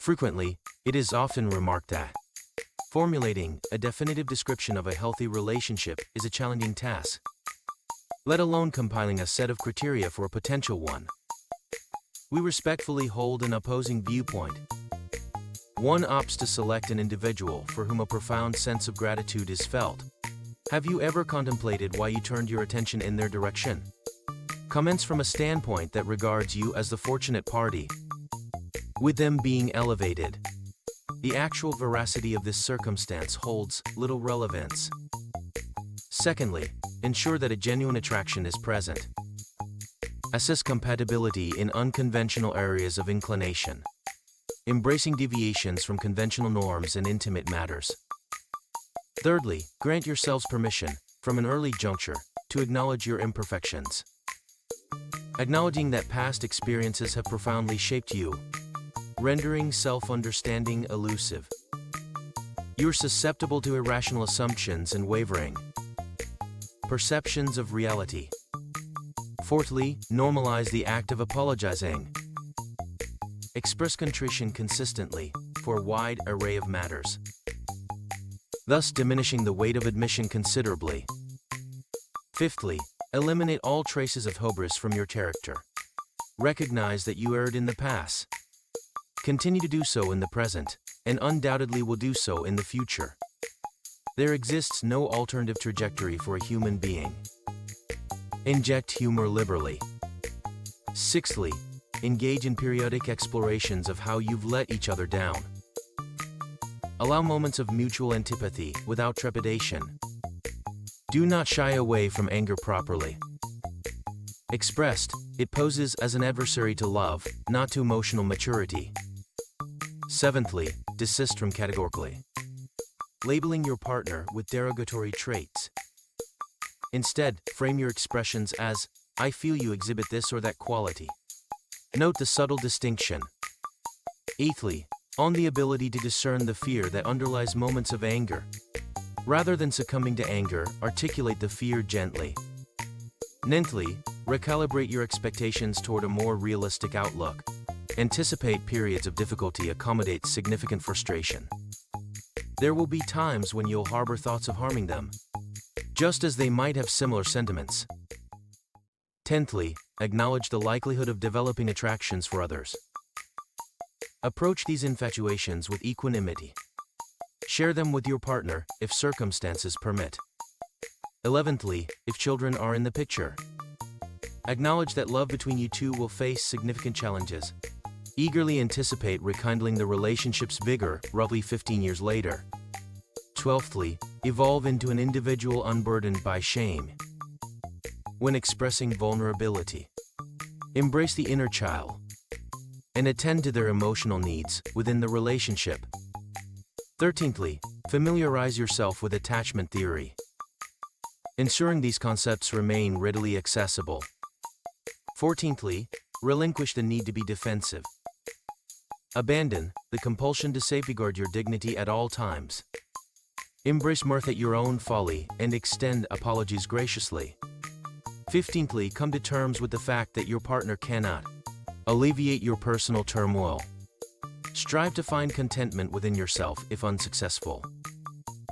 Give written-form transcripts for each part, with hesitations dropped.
Frequently, it is often remarked that formulating a definitive description of a healthy relationship is a challenging task, let alone compiling a set of criteria for a potential one. We respectfully hold an opposing viewpoint. One opts to select an individual for whom a profound sense of gratitude is felt. Have you ever contemplated why you turned your attention in their direction? Comments from a standpoint that regards you as the fortunate party, with them being elevated. The actual veracity of this circumstance holds little relevance. Secondly, ensure that a genuine attraction is present. Assess compatibility in unconventional areas of inclination, embracing deviations from conventional norms in intimate matters. Thirdly, grant yourselves permission, from an early juncture, to acknowledge your imperfections. Acknowledging that past experiences have profoundly shaped you, rendering self-understanding elusive. You're susceptible to irrational assumptions and wavering perceptions of reality. Fourthly, normalize the act of apologizing. Express contrition consistently for a wide array of matters, thus diminishing the weight of admission considerably. Fifthly, eliminate all traces of hubris from your character. Recognize that you erred in the past. Continue to do so in the present, and undoubtedly will do so in the future. There exists no alternative trajectory for a human being. Inject humor liberally. Sixthly, engage in periodic explorations of how you've let each other down. Allow moments of mutual antipathy without trepidation. Do not shy away from anger properly expressed. It poses as an adversary to love, not to emotional maturity. Seventhly, desist from categorically labeling your partner with derogatory traits. Instead, frame your expressions as, "I feel you exhibit this or that quality." Note the subtle distinction. Eighthly, on the ability to discern the fear that underlies moments of anger. Rather than succumbing to anger, articulate the fear gently. Ninthly, recalibrate your expectations toward a more realistic outlook. Anticipate periods of difficulty, accommodate significant frustration. There will be times when you'll harbor thoughts of harming them, just as they might have similar sentiments. Tenthly, acknowledge the likelihood of developing attractions for others. Approach these infatuations with equanimity. Share them with your partner, if circumstances permit. 11thly, if children are in the picture, acknowledge that love between you two will face significant challenges. Eagerly anticipate rekindling the relationship's vigor roughly 15 years later. 12thly, evolve into an individual unburdened by shame. When expressing vulnerability, embrace the inner child and attend to their emotional needs within the relationship. 13thly, familiarize yourself with attachment theory, ensuring these concepts remain readily accessible. 14thly, relinquish the need to be defensive. Abandon the compulsion to safeguard your dignity at all times. Embrace mirth at your own folly and extend apologies graciously. 15thly, come to terms with the fact that your partner cannot alleviate your personal turmoil. Strive to find contentment within yourself if unsuccessful.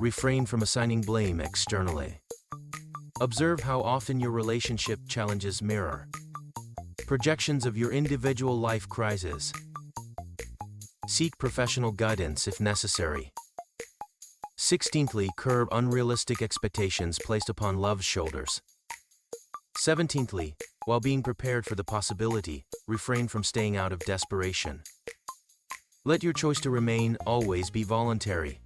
Refrain from assigning blame externally. Observe how often your relationship challenges mirror projections of your individual life crises. Seek professional guidance if necessary. 16thly, curb unrealistic expectations placed upon love's shoulders. 17thly, while being prepared for the possibility, refrain from staying out of desperation. Let your choice to remain always be voluntary.